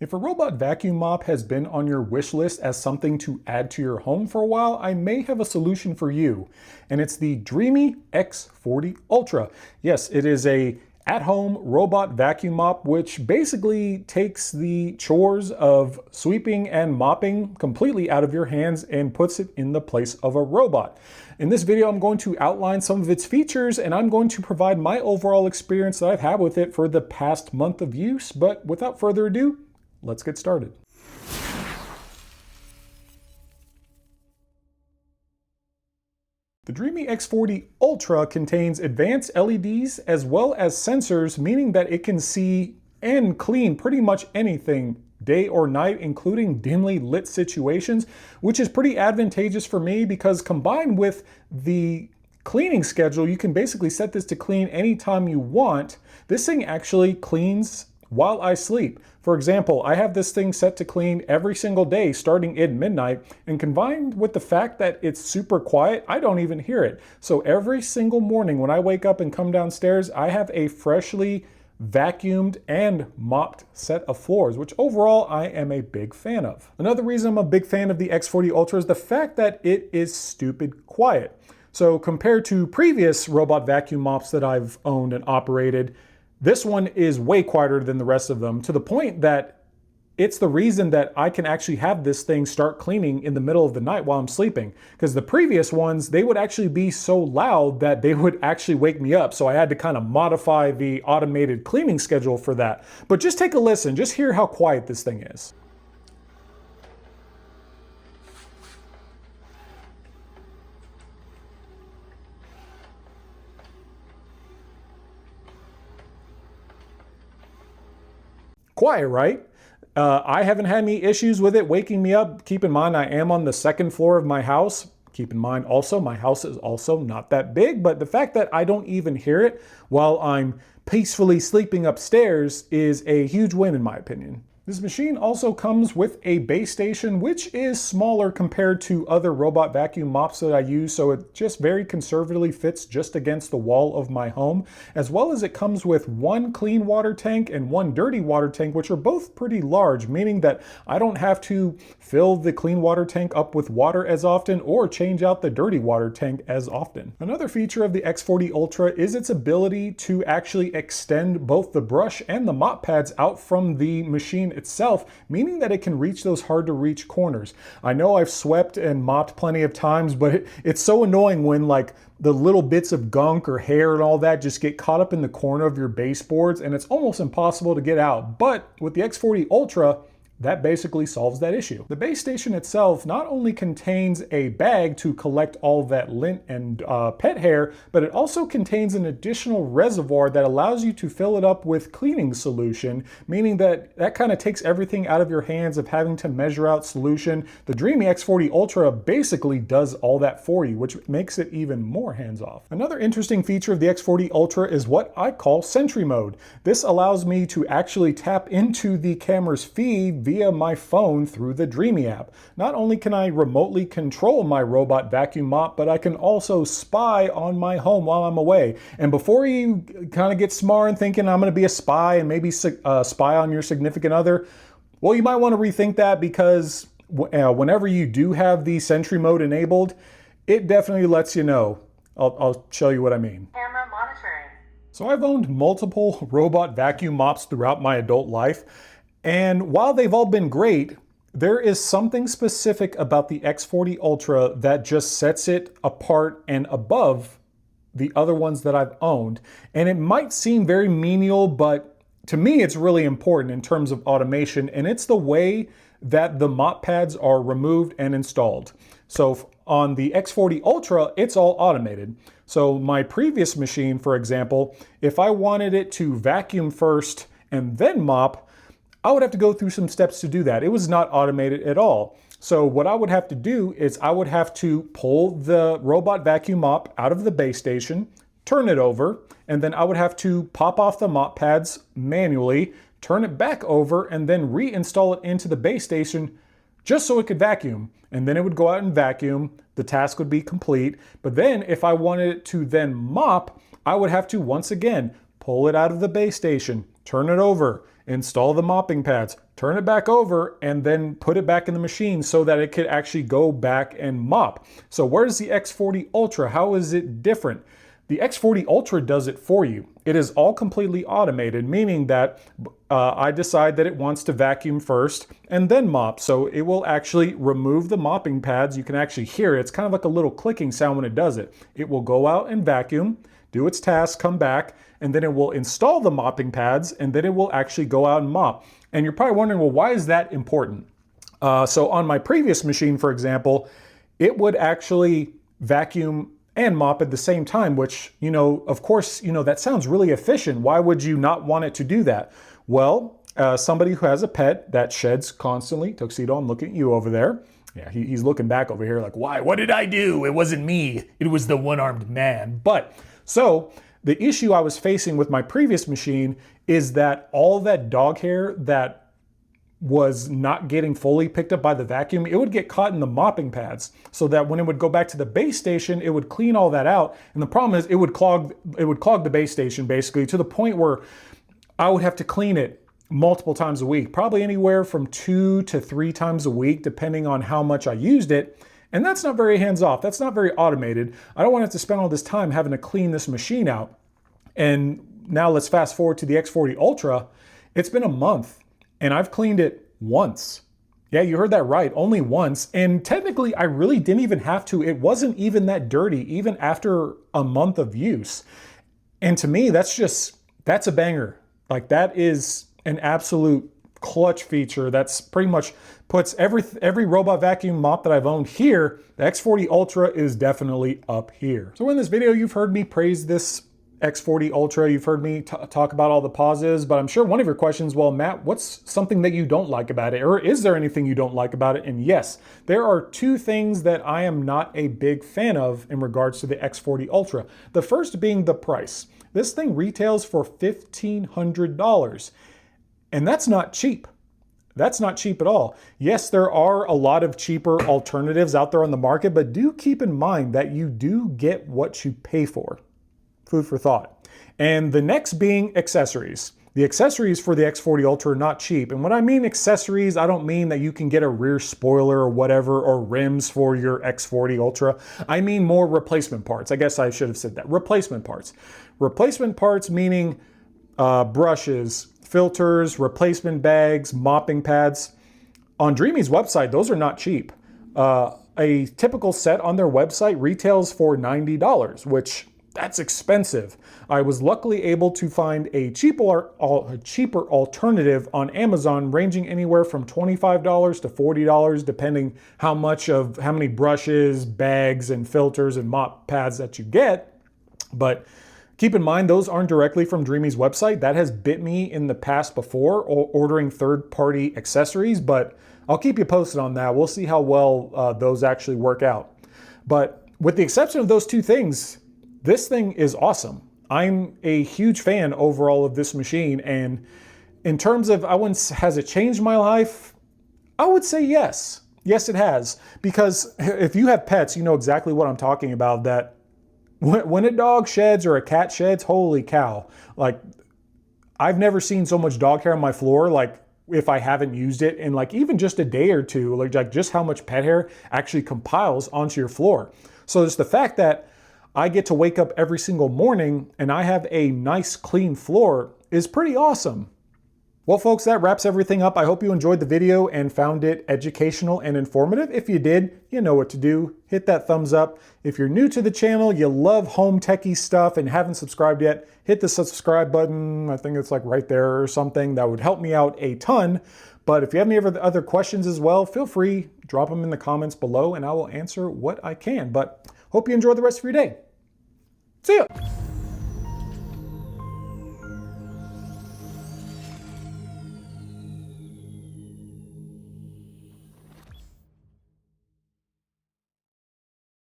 If a robot vacuum mop has been on your wish list as something to add to your home for a while, I may have a solution for you. And it's the Dreame X40 Ultra. Yes, it is a at-home robot vacuum mop, which basically takes the chores of sweeping and mopping completely out of your hands and puts it in the place of a robot. In this video, I'm going to outline some of its features and I'm going to provide my overall experience that I've had with it for the past month of use. But without further ado, let's get started. The Dreame X40 Ultra contains advanced LEDs as well as sensors, meaning that it can see and clean pretty much anything day or night, including dimly lit situations, which is pretty advantageous for me because combined with the cleaning schedule, you can basically set this to clean anytime you want. This thing actually cleans while I sleep. For example, I have this thing set to clean every single day starting at midnight, and combined with the fact that it's super quiet, I don't even hear it. So every single morning when I wake up and come downstairs, I have a freshly vacuumed and mopped set of floors, which overall I am a big fan of. Another reason I'm a big fan of the X40 Ultra is the fact that it is stupid quiet. So compared to previous robot vacuum mops that I've owned and operated, this one is way quieter than the rest of them, to the point that it's the reason that I can actually have this thing start cleaning in the middle of the night while I'm sleeping. Because the previous ones, they would actually be so loud that they would actually wake me up. So I had to kind of modify the automated cleaning schedule for that. But just take a listen, just hear how quiet this thing is. Quiet, right? I haven't had any issues with it waking me up. Keep in mind, I am on the second floor of my house. Keep in mind also, my house is also not that big, but the fact that I don't even hear it while I'm peacefully sleeping upstairs is a huge win in my opinion. This machine also comes with a base station, which is smaller compared to other robot vacuum mops that I use, so it just very conservatively fits just against the wall of my home, as well as it comes with one clean water tank and one dirty water tank, which are both pretty large, meaning that I don't have to fill the clean water tank up with water as often or change out the dirty water tank as often. Another feature of the X40 Ultra is its ability to actually extend both the brush and the mop pads out from the machine itself, meaning that it can reach those hard to reach corners. I know I've swept and mopped plenty of times, but it's so annoying when like the little bits of gunk or hair and all that just get caught up in the corner of your baseboards and it's almost impossible to get out. But with the X40 Ultra, that basically solves that issue. The base station itself not only contains a bag to collect all that lint and pet hair, but it also contains an additional reservoir that allows you to fill it up with cleaning solution, meaning that that kind of takes everything out of your hands of having to measure out solution. The Dreame X40 Ultra basically does all that for you, which makes it even more hands-off. Another interesting feature of the X40 Ultra is what I call Sentry Mode. This allows me to actually tap into the camera's feed via my phone through the Dreame app. Not only can I remotely control my robot vacuum mop, but I can also spy on my home while I'm away. And before you kind of get smart and thinking I'm going to be a spy and maybe spy on your significant other, well, you might want to rethink that because whenever you do have the Sentry Mode enabled, it definitely lets you know. I'll show you what I mean. Camera monitoring. So I've owned multiple robot vacuum mops throughout my adult life. And while they've all been great, there is something specific about the X40 Ultra that just sets it apart and above the other ones that I've owned. And it might seem very menial, but to me it's really important in terms of automation, and it's the way that the mop pads are removed and installed. So on the X40 Ultra, it's all automated. So my previous machine, for example, if I wanted it to vacuum first and then mop, I would have to go through some steps to do that. It was not automated at all. So what I would have to do is I would have to pull the robot vacuum mop out of the base station, turn it over, and then I would have to pop off the mop pads manually, turn it back over, and then reinstall it into the base station just so it could vacuum. And then it would go out and vacuum. The task would be complete. But then if I wanted it to then mop, I would have to once again pull it out of the base station, turn it over, install the mopping pads, turn it back over, and then put it back in the machine so that it could actually go back and mop. So where's the X40 Ultra? How is it different? The X40 Ultra does it for you. It is all completely automated, meaning that I decide that it wants to vacuum first and then mop. So it will actually remove the mopping pads. You can actually hear it. It's kind of like a little clicking sound when it does it. It will go out and vacuum, do its task, come back, and then it will install the mopping pads, and then it will actually go out and mop. And you're probably wondering, well, why is that important? So on my previous machine, for example, it would actually vacuum and mop at the same time, which, of course, that sounds really efficient. Why would you not want it to do that? Well, somebody who has a pet that sheds constantly, Tuxedo, I'm looking at you over there. Yeah, he's looking back over here like, why? What did I do? It wasn't me. It was the one-armed man. But so the issue I was facing with my previous machine is that all that dog hair that was not getting fully picked up by the vacuum, it would get caught in the mopping pads, so that when it would go back to the base station, it would clean all that out. And the problem is it would clog the base station, basically, to the point where I would have to clean it multiple times a week, probably anywhere from 2 to 3 times a week, depending on how much I used it. And that's not very hands-off. That's not very automated. I don't want to have to spend all this time having to clean this machine out. And now let's fast forward to the X40 Ultra. It's been a month and I've cleaned it once. Yeah, you heard that right, only once. And technically, I really didn't even have to. It wasn't even that dirty, even after a month of use. And to me, that's a banger. Like, that is an absolute clutch feature. That's pretty much puts every robot vacuum mop that I've owned here. The X40 Ultra is definitely up here. So in this video, you've heard me praise this X40 Ultra. You've heard me talk about all the positives, but I'm sure one of your questions, well, Matt, what's something that you don't like about it? Or is there anything you don't like about it? And yes, there are 2 things that I am not a big fan of in regards to the X40 Ultra. The first being the price. This thing retails for $1,500, and that's not cheap. That's not cheap at all. Yes, there are a lot of cheaper alternatives out there on the market, but do keep in mind that you do get what you pay for. Food for thought. And the next being accessories. The accessories for the X40 Ultra are not cheap. And when I mean accessories, I don't mean that you can get a rear spoiler or whatever, or rims for your X40 Ultra. I mean more replacement parts. I guess I should have said that. Replacement parts. Replacement parts meaning brushes, filters, replacement bags, mopping pads. On Dreame's website, those are not cheap. A typical set on their website retails for $90, which that's expensive. I was luckily able to find a cheaper alternative on Amazon, ranging anywhere from $25 to $40, depending how many brushes, bags, and filters and mop pads that you get. But keep in mind, those aren't directly from Dreame's website. That has bit me in the past before, ordering third-party accessories, but I'll keep you posted on that. We'll see how well those actually work out. But with the exception of those 2 things, this thing is awesome. I'm a huge fan overall of this machine, and in terms of, has it changed my life? I would say yes. Yes, it has. Because if you have pets, you know exactly what I'm talking about, that when a dog sheds or a cat sheds, holy cow. Like, I've never seen so much dog hair on my floor, like, if I haven't used it in like even just a day or two, like just how much pet hair actually compiles onto your floor. So it's the fact that I get to wake up every single morning and I have a nice clean floor is pretty awesome. Well, folks, that wraps everything up. I hope you enjoyed the video and found it educational and informative. If you did, you know what to do. Hit that thumbs up. If you're new to the channel, you love home techie stuff and haven't subscribed yet, hit the subscribe button. I think it's like right there or something. That would help me out a ton. But if you have any other questions as well, feel free, drop them in the comments below and I will answer what I can. But hope you enjoy the rest of your day. See ya!